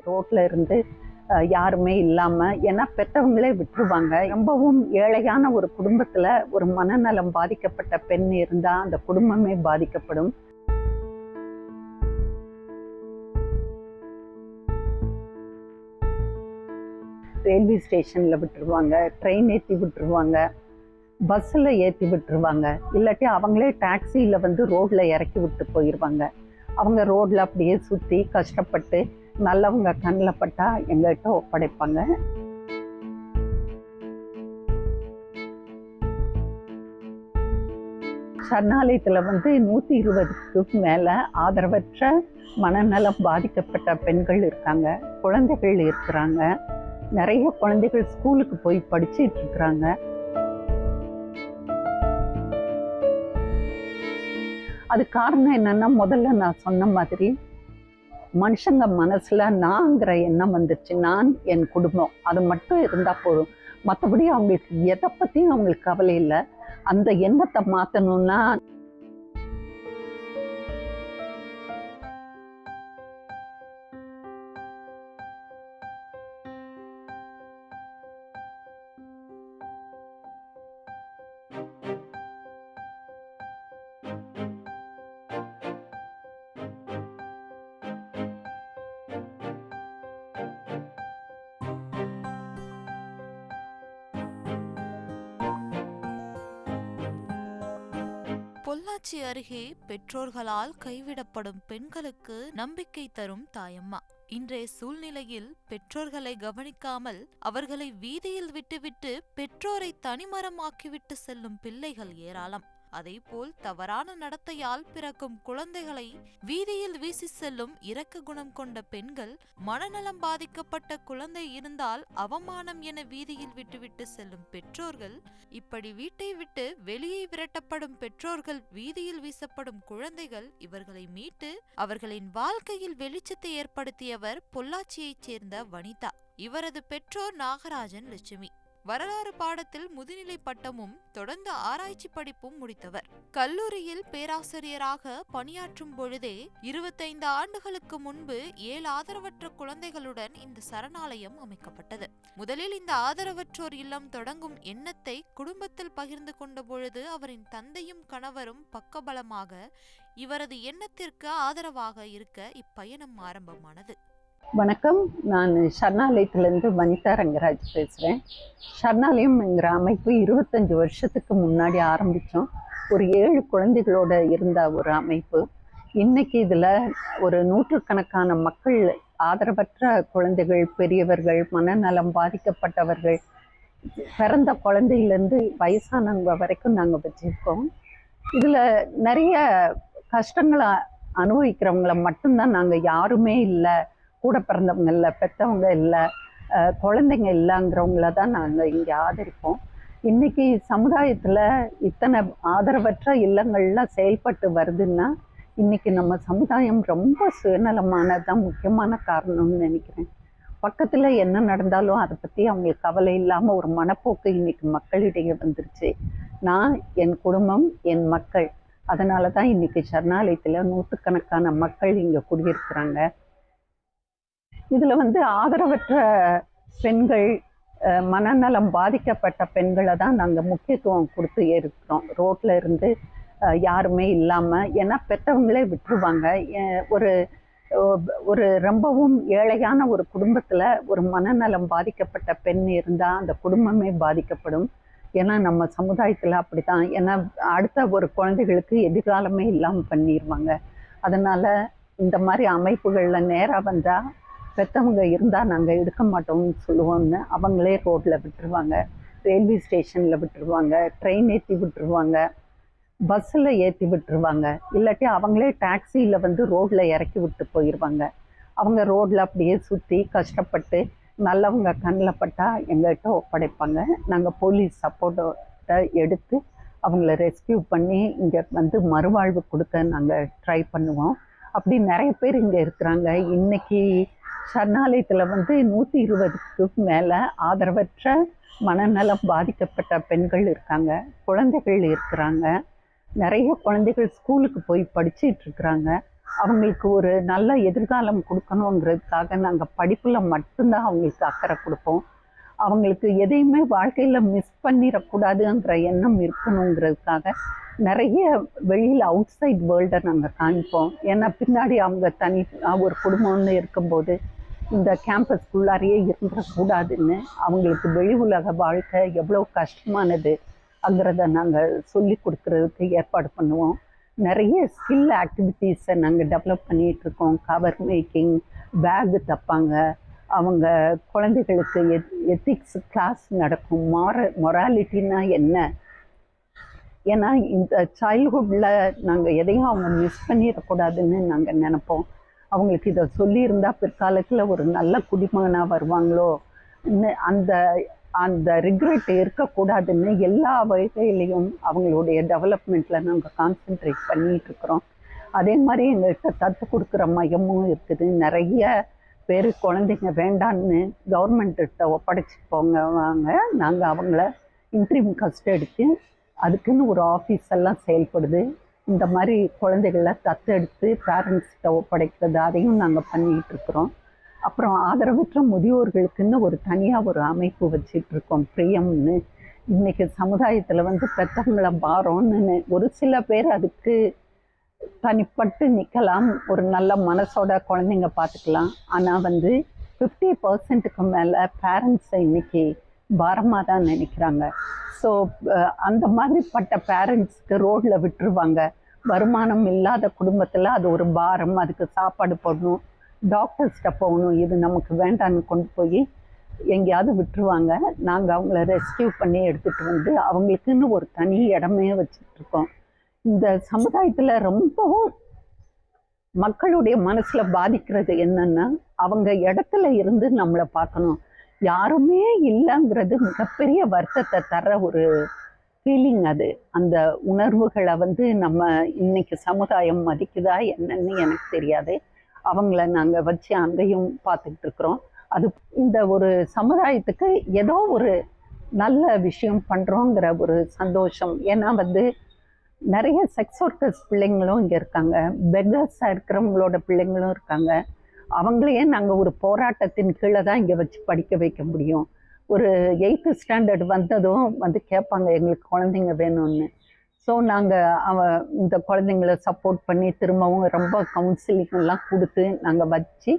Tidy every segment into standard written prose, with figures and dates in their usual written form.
ரோட்ல இருந்து யாருமே இல்லாமல், ஏன்னா பெற்றவங்களே விட்டுருவாங்க. ரொம்பவும் ஏழையான ஒரு குடும்பத்தில் ஒரு மனநலம் பாதிக்கப்பட்ட பெண் இருந்தால் அந்த குடும்பமே பாதிக்கப்படும். ரயில்வே ஸ்டேஷனில் விட்டுருவாங்க, ட்ரெயின் ஏற்றி விட்டுருவாங்க, பஸ்ஸில் ஏற்றி விட்டுருவாங்க, இல்லாட்டி அவங்களே டாக்ஸியில் வந்து ரோட்டில் இறக்கி விட்டு போயிடுவாங்க. அவங்க ரோட்டில் அப்படியே சுற்றி கஷ்டப்பட்டு நல்லவங்க கண்ணில் பட்டா எங்கள்கிட்ட ஒப்படைப்பாங்க. சரணாலயத்தில் வந்து 120க்கு மேலே ஆதரவற்ற மனநலம் பாதிக்கப்பட்ட பெண்கள் இருக்காங்க, குழந்தைகள் இருக்கிறாங்க. நிறைய குழந்தைகள் ஸ்கூலுக்கு போய் படிச்சுட்டு இருக்கிறாங்க. அது காரணம் என்னன்னா, முதல்ல நான் சொன்ன மாதிரி மனுஷங்க மனசுல நான்கிற எண்ணம் வந்துருச்சு. நான், என் குடும்பம், அது மட்டும் இருந்தா போதும். மற்றபடி அவங்களுக்கு எதை பத்தியும் அவங்களுக்கு கவலை இல்லை. அந்த எண்ணத்தை மாற்றணும்னா பொள்ளாச்சி அருகே பெற்றோர்களால் கைவிடப்படும் பெண்களுக்கு நம்பிக்கை தரும் தாயம்மா. இன்றைய சூழ்நிலையில் பெற்றோர்களை கவனிக்காமல் அவர்களை வீதியில் விட்டுவிட்டு பெற்றோரை தனிமரமாக்கிவிட்டு செல்லும் பிள்ளைகள் ஏராளம். அதேபோல் தவறான நடத்தையால் பிறக்கும் குழந்தைகளை வீதியில் வீசி செல்லும் இரக்க குணம் கொண்ட பெண்கள், மனநலம் பாதிக்கப்பட்ட குழந்தை இருந்தால் அவமானம் என வீதியில் விட்டுவிட்டு செல்லும் பெற்றோர்கள், இப்படி வீட்டை விட்டு வெளியே விரட்டப்படும் பெற்றோர்கள், வீதியில் வீசப்படும் குழந்தைகள், இவர்களை மீட்டு அவர்களின் வாழ்க்கையில் வெளிச்சத்தை ஏற்படுத்தியவர் பொள்ளாச்சியைச் சேர்ந்த வனிதா. இவரது பெற்றோர் நாகராஜன், லட்சுமி. வரலாறு பாடத்தில் முதுநிலை பட்டமும் தொடர்ந்து ஆராய்ச்சி படிப்பும் முடித்தவர். கல்லூரியில் பேராசிரியராக பணியாற்றும் பொழுதே 25 ஆண்டுகளுக்கு முன்பு 7 ஆதரவற்ற குழந்தைகளுடன் இந்த சரணாலயம் அமைக்கப்பட்டது. முதலில் இந்த ஆதரவற்றோர் இல்லம் தொடங்கும் எண்ணத்தை குடும்பத்தில் பகிர்ந்து கொண்ட பொழுது அவரின் தந்தையும் கணவரும் பக்கபலமாக இவரது எண்ணத்திற்கு ஆதரவாக இருக்க இப்பயணம் ஆரம்பமானது. வணக்கம், நான் சரணாலயத்திலேருந்து வனிதா ரங்கராஜ் பேசுகிறேன். சரணாலயம்ங்கிற அமைப்பு 25 வருஷத்துக்கு முன்னாடி ஆரம்பித்தோம். ஒரு 7 குழந்தைகளோடு இருந்த ஒரு அமைப்பு. இன்னைக்கு இதில் ஒரு 100கணக்கான மக்கள், ஆதரவற்ற குழந்தைகள், பெரியவர்கள், மனநலம் பாதிக்கப்பட்டவர்கள், பிறந்த குழந்தையிலேருந்து வயசானவங்க வரைக்கும் நாங்கள் வச்சுருக்கோம். இதில் நிறைய கஷ்டங்களை அனுபவிக்கிறவங்கள மட்டும்தான் நாங்கள், யாருமே இல்லை, கூட பிறந்தவங்க இல்லை, பெற்றவங்க இல்லை, குழந்தைங்க இல்லைங்கிறவங்கள தான் நாங்கள் இங்கே ஆதரிப்போம். இன்றைக்கி சமுதாயத்தில் இத்தனை ஆதரவற்ற இல்லங்கள்லாம் செயல்பட்டு வருதுன்னா இன்றைக்கி நம்ம சமுதாயம் ரொம்ப சுயநலமானதான் முக்கியமான காரணம்னு நினைக்கிறேன். பக்கத்தில் என்ன நடந்தாலும் அதை பற்றி அவங்களுக்கு கவலை இல்லாமல் ஒரு மனப்போக்கு இன்றைக்கி மக்களிடையே வந்துருச்சு. நான், என் குடும்பம், என் மக்கள், அதனால தான் இன்றைக்கி சரணாலயத்தில் 100கணக்கான மக்கள் இங்கே குடியிருக்கிறாங்க. இதில் வந்து ஆதரவற்ற பெண்கள், மனநலம் பாதிக்கப்பட்ட பெண்களை தான் நாங்கள் முக்கியத்துவம் கொடுத்து இருக்கிறோம். ரோட்டில் இருந்து யாருமே இல்லாமல், ஏன்னா பெற்றவங்களே விட்டுருவாங்க. ஒரு ஒரு ரொம்பவும் ஏழையான ஒரு குடும்பத்தில் ஒரு மனநலம் பாதிக்கப்பட்ட பெண் இருந்தால் அந்த குடும்பமே பாதிக்கப்படும். ஏன்னா நம்ம சமுதாயத்தில் அப்படி தான். ஏன்னா அடுத்த ஒரு குழந்தைகளுக்கு எதிர்காலமே இல்லாமல் பண்ணிடுவாங்க. அதனால் இந்த மாதிரி அமைப்புகளில் நேராக வந்தால் பெற்றவங்க இருந்தால் நாங்கள் எடுக்க மாட்டோம்னு சொல்லுவோம்னு அவங்களே ரோட்டில் விட்டுருவாங்க, ரயில்வே ஸ்டேஷனில் விட்டுருவாங்க, ட்ரெயின் ஏற்றி விட்டுருவாங்க, பஸ்ஸில் ஏற்றி விட்டுருவாங்க, இல்லாட்டி அவங்களே டாக்ஸியில் வந்து ரோட்டில் இறக்கி விட்டு போயிடுவாங்க. அவங்க ரோட்டில் அப்படியே சுற்றி கஷ்டப்பட்டு நல்லவங்க கண்ணில் பட்டால் எங்கள்கிட்ட ஒப்படைப்பாங்க. நாங்கள் போலீஸ் சப்போர்ட்டை எடுத்து அவங்கள ரெஸ்கியூ பண்ணி இங்கே வந்து மறுவாழ்வு கொடுக்க நாங்கள் ட்ரை பண்ணுவோம். அப்படி நிறைய பேர் இங்கே இருக்கிறாங்க. இன்றைக்கி சரணாலயத்தில் வந்து 120க்கு மேலே ஆதரவற்ற மனநலம் பாதிக்கப்பட்ட பெண்கள் இருக்காங்க, குழந்தைகள் இருக்கிறாங்க. நிறைய குழந்தைகள் ஸ்கூலுக்கு போய் படிச்சுட்டு இருக்கிறாங்க. அவங்களுக்கு ஒரு நல்ல எதிர்காலம் கொடுக்கணுங்கிறதுக்காக நாங்கள் படிப்பில் மட்டும்தான் அவங்களுக்கு அக்கறை கொடுப்போம். அவங்களுக்கு எதையுமே வாழ்க்கையில் மிஸ் பண்ணிடக்கூடாதுங்கிற எண்ணம் இருக்கணுங்கிறதுக்காக நிறைய வெளியில் அவுட் சைட் வேர்ல்டை நாங்கள் காமிப்போம். ஏன்னா பின்னாடி அவங்க ஒரு குடும்பம்னு இருக்கும்போது இந்த கேம்பஸ்குள்ளாரையே இருந்துடக்கூடாதுன்னு அவங்களுக்கு வெளி உலக வாழ்க்கை எவ்வளோ கஷ்டமானதுங்கிறத நாங்கள் சொல்லி கொடுக்குறதுக்கு ஏற்பாடு பண்ணுவோம். நிறைய ஸ்கில் ஆக்டிவிட்டீஸை நாங்கள் டெவலப் பண்ணிகிட்ருக்கோம். கவர் மேக்கிங், பேகு தப்பாங்க, அவங்க குழந்தைகளுக்கு எத்திக்ஸ் கிளாஸ் நடக்கும். மொராலிட்டின்னா என்ன, ஏன்னா இந்த சைல்ட்ஹுட்டில் நாங்கள் எதையும் அவங்க மிஸ் பண்ணிடக்கூடாதுன்னு நாங்கள் நினைப்போம். அவங்களுக்கு இதை சொல்லியிருந்தால் பிற்காலத்தில் ஒரு நல்ல குடிமகனாக வருவாங்களோ அந்த அந்த ரிக்ரெட் இருக்கக்கூடாதுன்னு எல்லா வகையிலையும் அவங்களுடைய டெவலப்மெண்ட்டில் நாங்கள் கான்சென்ட்ரேட் பண்ணிகிட்ருக்குறோம். அதே மாதிரி எங்கள்கிட்ட கற்றுக் கொடுக்குற மையமும் இருக்குது. நிறைய பேர் குழந்தைங்க வேண்டான்னு கவர்மெண்ட்டிட்ட ஒப்படைச்சிட்டு வாங்க, நாங்கள் அவங்கள இன்ட்ரீம் கஸ்டடிக்கு அதுக்குன்னு ஒரு ஆஃபீஸ் எல்லாம் செயல்படுது. இந்த மாதிரி குழந்தைகளை தத்தெடுத்து பேரண்ட்ஸ்கிட்ட ஒப்படைக்கிறது, அதையும் நாங்கள் பண்ணிக்கிட்டு இருக்கிறோம். அப்புறம் ஆதரவற்ற முதியோர்களுக்குன்னு தனியாக ஒரு அமைப்பு வச்சிட்ருக்கோம், பிரியம்னு. இன்றைக்கி சமுதாயத்தில் பெற்றவங்களை பாரோன்னு ஒரு சில பேர் அதுக்கு தனிப்பட்டு நிற்கலாம், ஒரு நல்ல மனசோட குழந்தைங்க பார்த்துக்கலாம். ஆனால் 50% மேலே பேரண்ட்ஸை இன்னைக்கு பாரமாக தான் நினைக்கிறாங்க. ஸோ அந்த மாதிரிப்பட்ட பேரண்ட்ஸ்க்கு ரோட்டில் விட்டுருவாங்க. வருமானம் இல்லாத குடும்பத்தில் அது ஒரு பாரம், அதுக்கு சாப்பாடு போடணும், டாக்டர்ஸ்கிட்ட போகணும், இது நமக்கு வேண்டான்னு கொண்டு போய் எங்கேயாவது விட்டுருவாங்க. நாங்கள் அவங்கள ரெஸ்கியூ பண்ணி எடுத்துகிட்டு அவங்களுக்குன்னு ஒரு தனி இடமே வச்சுட்ருக்கோம். இந்த சமுதாயத்தில் ரொம்பவும் மக்களுடைய மனசில் பாதிக்கிறது என்னன்னா, அவங்க இடத்துல இருந்து நம்மளை பார்க்கணும், யாருமே இல்லைங்கிறது மிகப்பெரிய வருத்தத்தை தர ஒரு ஃபீலிங். அது அந்த உணர்வுகளை நம்ம இன்னைக்கு சமுதாயம் மதிக்குதா என்னன்னு எனக்கு தெரியாது. அவங்கள நாங்கள் வச்சு அங்கேயும் பார்த்துக்கிட்டு இருக்கிறோம். அது இந்த ஒரு சமுதாயத்துக்கு ஏதோ ஒரு நல்ல விஷயம் பண்ணுறோங்கிற ஒரு சந்தோஷம். ஏன்னா நிறைய செக்ஸ் ஒர்க்கர்ஸ் பிள்ளைங்களும் இங்கே இருக்காங்க, பெக்கர்ஸாக இருக்கிறவங்களோட பிள்ளைங்களும் இருக்காங்க. அவங்களையே நாங்கள் ஒரு போராட்டத்தின் கீழே தான் இங்கே வச்சு படிக்க வைக்க முடியும். ஒரு 8th ஸ்டாண்டர்ட் வந்ததும் கேட்பாங்க எங்களுக்கு குழந்தைங்க வேணும்னு. ஸோ நாங்கள் இந்த குழந்தைங்கள சப்போர்ட் பண்ணி திரும்பவும் ரொம்ப கவுன்சிலிங்கெல்லாம் கொடுத்து நாங்கள் வச்சு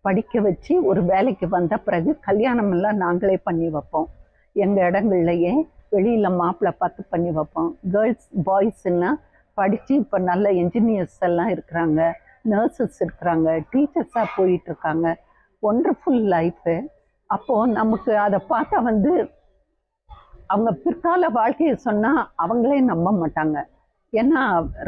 படிக்க வச்சு ஒரு வேலைக்கு வந்த பிறகு கல்யாணமெல்லாம் நாங்களே பண்ணி வைப்போம். எங்கள் இடங்கள்லையே வெளியில் மாப்பிள்ளை பார்த்து பண்ணி வைப்போம். கேர்ள்ஸ் பாய்ஸ்ன்னா படித்து இப்போ நல்ல என்ஜினியர்ஸ் எல்லாம் இருக்கிறாங்க, நர்சஸ் இருக்கிறாங்க, டீச்சர்ஸாக போயிட்டுருக்காங்க. Wonderful life. அப்போது நமக்கு அதை பார்த்தா அவங்க பிற்கால வாழ்க்கையை சொன்னால் அவங்களே நம்ப மாட்டாங்க. ஏன்னா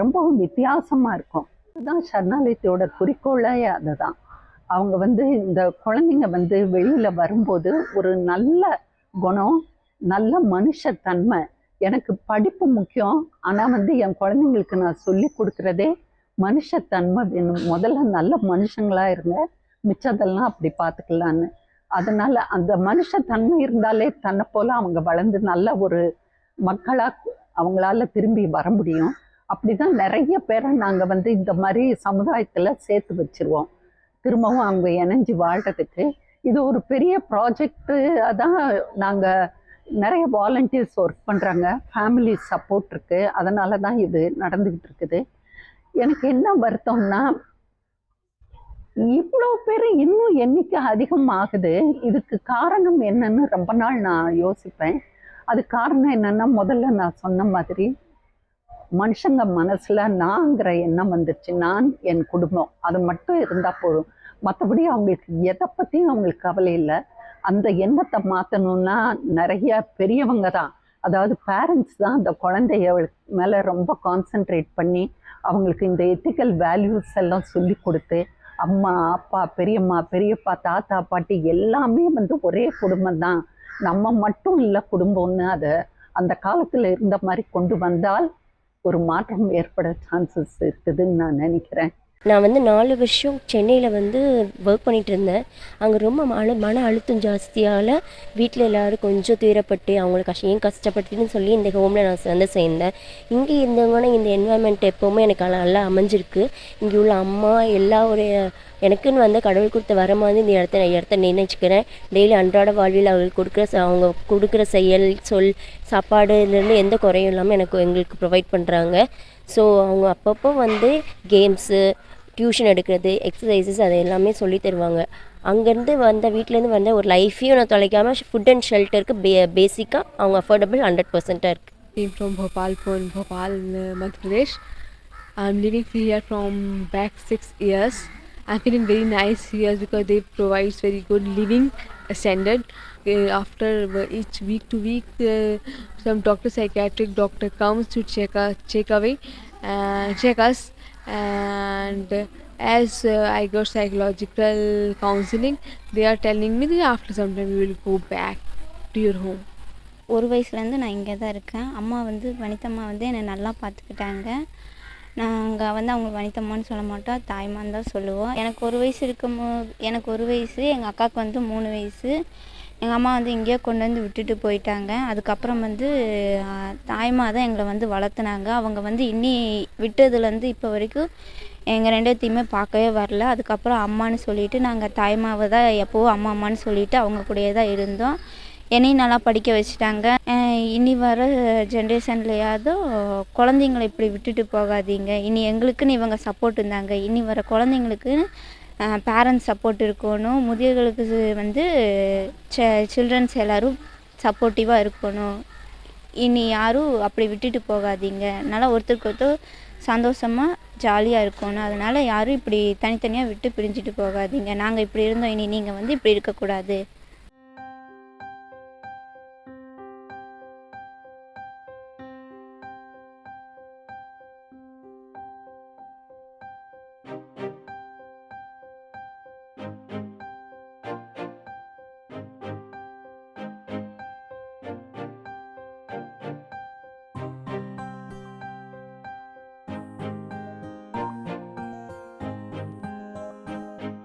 ரொம்பவும் வித்தியாசமாக இருக்கும். அதுதான் சரணாலயத்தோட குறிக்கோளே அதுதான். அவங்க இந்த குழந்தைங்க வெளியில் வரும்போது ஒரு நல்ல குணம், நல்ல மனுஷத்தன்மை. எனக்கு படிப்பு முக்கியம், ஆனால் என் குழந்தைங்களுக்கு நான் சொல்லி கொடுக்குறதே மனுஷத்தன்மை வேணும். முதல்ல நல்ல மனுஷங்களாக இருங்க, மிச்சதெல்லாம் அப்படி பார்த்துக்கலான்னு. அதனால் அந்த மனுஷத்தன்மை இருந்தாலே தன்னை போல் அவங்க வளர்ந்து நல்ல ஒரு மக்களாக அவங்களால திரும்பி வர முடியும். அப்படி தான் நிறைய பேரை நாங்கள் இந்த மாதிரி சமுதாயத்தில் சேர்த்து வச்சுருவோம், திரும்பவும் அவங்க இணைஞ்சு வாழ்கிறதுக்கு. இது ஒரு பெரிய ப்ராஜெக்டு. அதான் நாங்கள் நிறைய வாலண்டியர்ஸ் ஒர்க் பண்ணுறாங்க, ஃபேமிலி சப்போர்ட் இருக்குது. அதனால தான் இது நடந்துக்கிட்டு இருக்குது. எனக்கு என்ன வருத்தம்னா, இவ்வளோ பேர் இன்னும் எண்ணிக்கை அதிகமாகுது. இதுக்கு காரணம் என்னன்னு ரொம்ப நாள் நான் யோசிப்பேன். அது காரணம் என்னன்னா, முதல்ல நான் சொன்ன மாதிரி மனுஷங்க மனசில் நான்கிற எண்ணம் வந்துருச்சு. நான், என் குடும்பம், அது மட்டும் இருந்தால் போதும். மற்றபடி அவங்களுக்கு எதை பற்றியும் அவங்களுக்கு கவலை இல்லை. அந்த எண்ணத்தை மாற்றணுன்னா நிறைய பெரியவங்க தான், அதாவது பேரண்ட்ஸ் தான் அந்த குழந்தைய மேலே ரொம்ப கான்சென்ட்ரேட் பண்ணி அவங்களுக்கு இந்த எத்திக்கல் வேல்யூஸ் எல்லாம் சொல்லி கொடுத்து, அம்மா அப்பா பெரியம்மா பெரியப்பா தாத்தா பாட்டி எல்லாமே ஒரே குடும்பம் தான், நம்ம மட்டும் இல்லை குடும்பம்னு அதை அந்த காலத்தில் இருந்த மாதிரி கொண்டு வந்தால் ஒரு மாற்றம் ஏற்பட சான்சஸ் இருக்குதுன்னு நான் நினைக்கிறேன். நான் வந்து 4 வருஷம் சென்னையில் வந்து ஒர்க் பண்ணிகிட்டு இருந்தேன். அங்கே ரொம்ப மன அழுத்தம் ஜாஸ்தியால் வீட்டில் எல்லோரும் கொஞ்சம் துயரப்பட்டு அவங்களுக்கு ஏன் கஷ்டப்பட்டுன்னு சொல்லி இந்த ஹோமில் நான் வந்து சேர்ந்தேன். இங்கே இருந்தவங்கன்னா இந்த என்வாயன்மெண்ட் எப்போவுமே எனக்கு நல்லா அமைஞ்சிருக்கு. இங்கே உள்ள அம்மா எல்லா ஒரு எனக்குன்னு வந்து கடவுள் கொடுத்த வர மாதிரி இந்த இடத்த நினைச்சுக்கிறேன். டெய்லி அன்றாட வாழ்வில் அவங்க கொடுக்குற செயல் சொல் சாப்பாடுலேருந்து எந்த குறையும் இல்லாமல் எங்களுக்கு ப்ரொவைட் பண்ணுறாங்க. ஸோ அவங்க அப்பப்போ வந்து கேம்ஸு டியூஷன் எடுக்கிறது எக்ஸசைசஸ் அது எல்லாமே சொல்லி தருவாங்க. அங்கேருந்து வீட்டிலேருந்து வந்த ஒரு லைஃப்பையும் நான் தொலைக்காமல் ஃபுட் அண்ட் ஷெல்டருக்கு பேசிக்காக அவங்க அஃபோர்டபுள் 100% இருக்குது. Came from Bhopal, Madhya Pradesh. I'm living here from back 6 years. I'm feeling very nice here because they provide very good living standard. After each week to week, some psychiatric doctor comes to check us, and as I got psychological counseling, they are telling me that after some time we will go back to your home. ஒரு வயசுலேருந்து நான் இங்கே தான் இருக்கேன். அம்மா வந்து வனிதம்மா வந்து என்னை நல்லா பார்த்துக்கிட்டாங்க. நாங்கள் வந்து அவங்க வனிதம்மான்னு சொல்ல மாட்டோம், தாய்மான்னு தான் சொல்லுவோம். எனக்கு ஒரு வயசு, எங்கள் அக்காவுக்கு வந்து 3 வயசு. எங்கள் அம்மா வந்து இங்கேயே கொண்டு வந்து விட்டுட்டு போயிட்டாங்க. அதுக்கப்புறம் வந்து தாய்மா தான் எங்களை வந்து வளர்த்துனாங்க. அவங்க வந்து விட்டதுலேருந்து இப்போ வரைக்கும் எங்கள் 2 பேத்தையுமே பார்க்கவே வரல. அதுக்கப்புறம் அம்மான்னு சொல்லிவிட்டு நாங்கள் தாய்மாவை தான் எப்போவும் அம்மான்னு சொல்லிவிட்டு அவங்க கூடயே தான் இருந்தோம். என்னையும் நல்லா படிக்க வச்சுட்டாங்க. இனி வர ஜென்ரேஷன்லையாவது குழந்தைங்கள இப்படி விட்டுட்டு போகாதீங்க. இனி எங்களுக்குன்னு இவங்க சப்போர்ட் இருந்தாங்க, இனி வர குழந்தைங்களுக்குன்னு பேரண்ட்ஸ் சப்போர்ட் இருக்கணும். முதியோர்களுக்கு வந்து சில்ட்ரன்ஸ் எல்லோரும் சப்போர்ட்டிவாக இருக்கணும். இனி யாரும் அப்படி விட்டுட்டு போகாதீங்க. அதனால் ஒருத்தருக்கு ஒருத்தர் சந்தோஷமாக ஜாலியாக இருக்கணும். அதனால் யாரும் இப்படி தனித்தனியாக விட்டு பிரிஞ்சுட்டு போகாதீங்க. நாங்கள் இப்படி இருந்தோம், இனி நீங்கள் வந்து இப்படி இருக்கக்கூடாது.